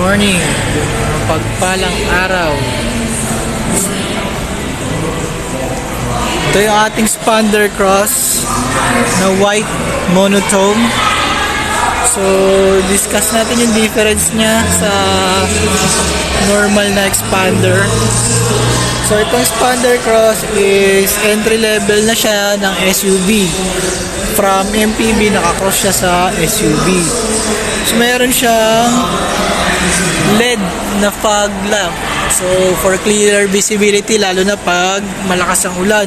Morning, pagpalang araw. Ito yung ating Expander Cross na white monotone. So, discuss natin yung difference niya sa normal na Expander. So, itong Expander Cross is entry level na siya ng SUV. From MPV, nakakross siya sa SUV. So, meron siyang LED na fog lamp. So, for clearer visibility, lalo na pag malakas ang ulan.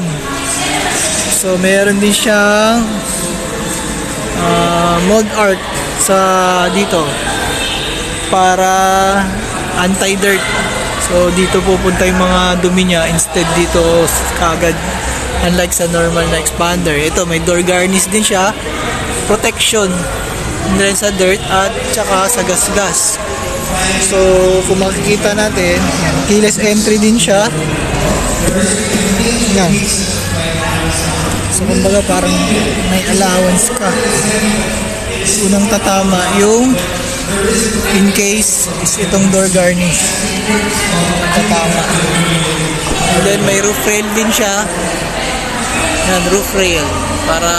So, meron din siyang mode art sa dito para anti-dirt. So, dito pupunta yung mga dumi niya instead dito kagad, unlike sa normal na Expander. Ito, may door garnish din siya, protection din sa dirt at saka sa gas-gas. So, kung makikita natin, keyless entry din siya. Yan. So, kumbaga parang may allowance ka. Unang tatama yung in case is itong door garnish. Tatama. And then may roof rail din siya. Yan, roof rail. Para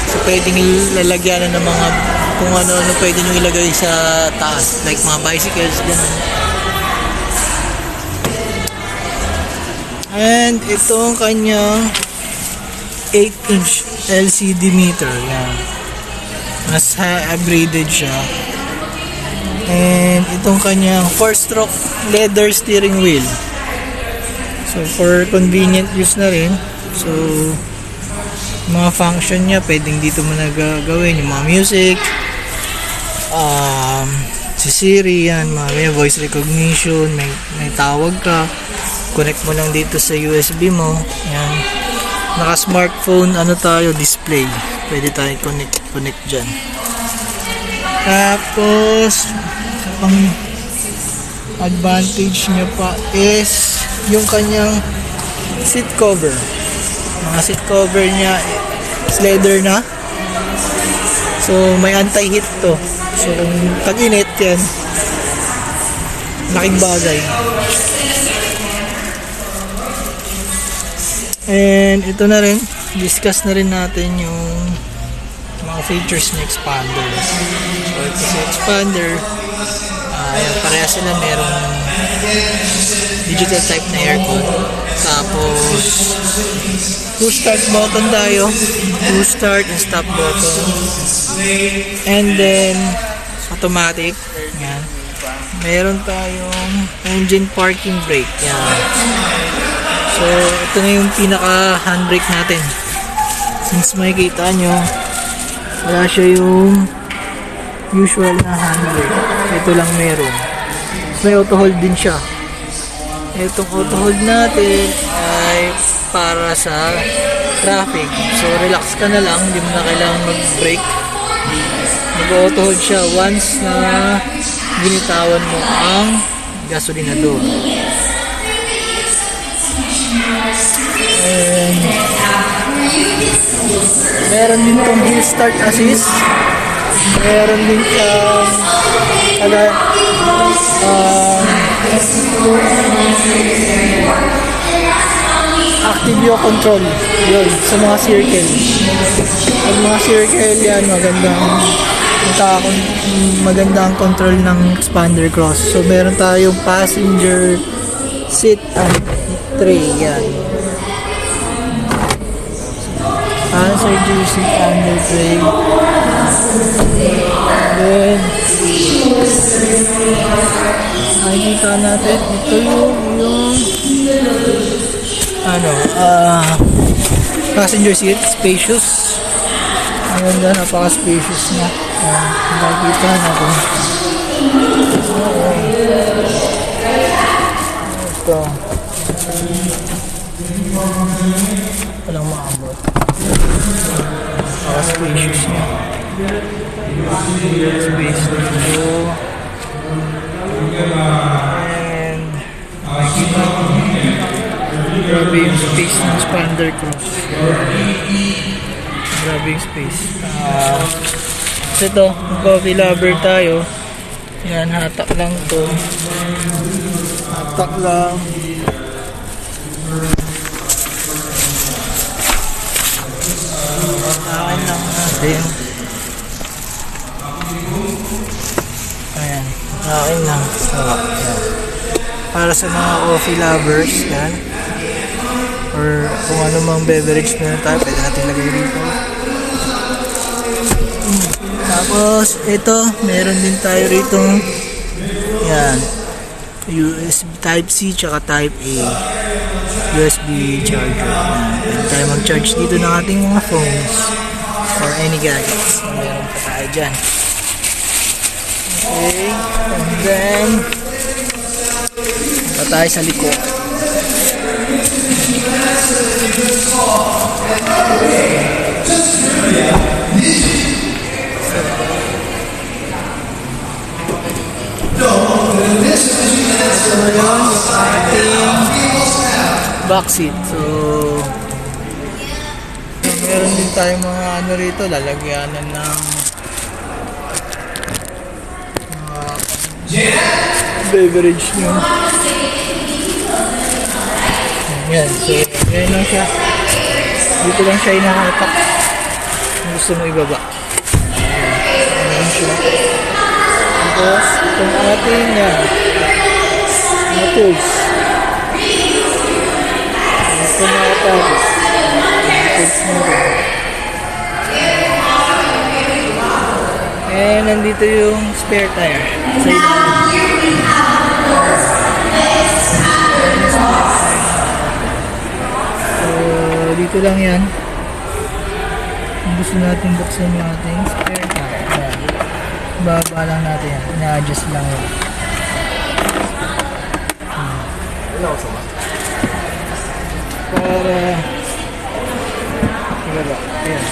so, pwedeng lalagyan ng mga kung ano-ano pwede nyo ilagay sa taas. Like mga bicycles, gano'n. And itong kanyang 8-inch LCD meter. Yan. Mas upgraded siya. And itong kanyang 4-stroke leather steering wheel. So for convenient use na rin. So mga function niya pwedeng dito mo nagagawin yung mga music, si Siri, yan, may voice recognition, may tawag ka, connect mo lang dito sa USB mo. Yan, naka smartphone display, pwede tayo connect dyan. Tapos ang advantage niya pa is yung kanyang seat cover. Mga seat cover niya is leather na. So may anti-heat to. So kung tag-init yan, laking bagay. And ito na rin, discuss na rin natin yung mga features ng Expander. So ito si Expander, ayan, pareha sila, merong digital type na aircon. Tapos push start button tayo, push start and stop button, and then automatic. Yan, meron tayong engine parking brake. Yan. So ito na yung pinaka handbrake natin. Since makikita nyo, wala siya yung usual na handbrake, ito lang meron. May auto hold din siya. Itong auto hold natin ay para sa traffic. So relax ka na lang, hindi mo na kailangan mag-brake. Mag-auto hold siya once na binitawan mo ang gasolinador. And meron din itong hill start assist. Meron din siyang active yaw control. Yun, sa mga circle. Sa mga circle yan, magandang control ng Expander Cross. So meron tayong passenger seat and tray. Yan. Passenger seat and tray. Then makikita natin ito yung passenger seat, spacious. Maganda, napaka-spacious na. Makikita natin. Ito. Walang maabot. Napaka-spacious niya. Space dito. And makikita grabe yung space ng Expander Cross. Grabe yung space. So ito, kung coffee lover tayo, Yan, hatak lang to. Hatak lang. Akin lang natin. Ayan. Akin lang. Ayan. Para sa mga coffee lovers, yan. Or kung ano mang beverage na tayo, pwede natin lagay dito. Tapos, ito, meron din tayo rito. Yan. USB Type-C tsaka Type-A. USB charger. Pwede tayo mag-charge dito ng ating mga phones or any gadgets na meron pa tayo dyan. Okay. And then, pa tayo sa likod. Ito na yun, yung ating backseat. So, meron din tayong mga ano rito, lalagyanan ng beverage nyo. Yan, so yan lang siya. Dito lang siya inahatak. Kung gusto mo ibaba. Ayan siya. Tapos, itong ating mga tools. Ito mga tools. Tools mo rin. And nandito yung spare tire. So, dito lang yan. Kung gusto natin buksan yung ating spare tire. Ayan. Baba lang natin yan. Ina-adjust lang yan. Para ibaba. Ayan.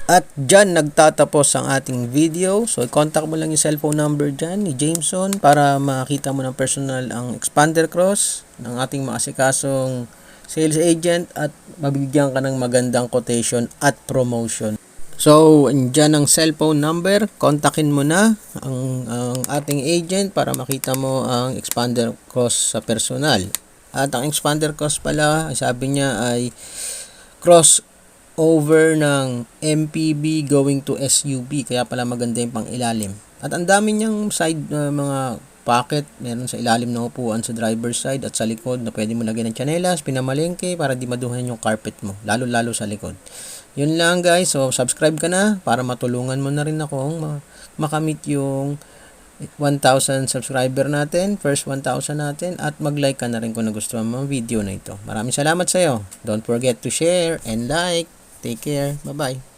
At dyan nagtatapos ang ating video. So, i-contact mo lang yung cellphone number dyan ni Jameson para makita mo ng personal ang expander cross ng ating maasikasong sales agent at mabibigyan ka ng magandang quotation at promotion. So, dyan ang cellphone number. Kontakin mo na ang ating agent para makita mo ang expander cross sa personal. At ang expander cross pala, sabi niya ay cross over ng MPV going to SUV, kaya pala maganda yung pang ilalim. At ang dami niyang side mga pocket, meron sa ilalim ng upuan sa driver's side at sa likod na pwede mo lagyan ng tsinelas, pinamalengke para di maduhan yung carpet mo, lalo sa likod. Yun lang guys, so subscribe ka na para matulungan mo na rin akong makamit yung 1,000 subscriber natin, first 1,000 natin, at mag-like ka na rin kung nagustuhan mo ang video na ito. Maraming salamat sa iyo. Don't forget to share and like. Take care. Bye-bye.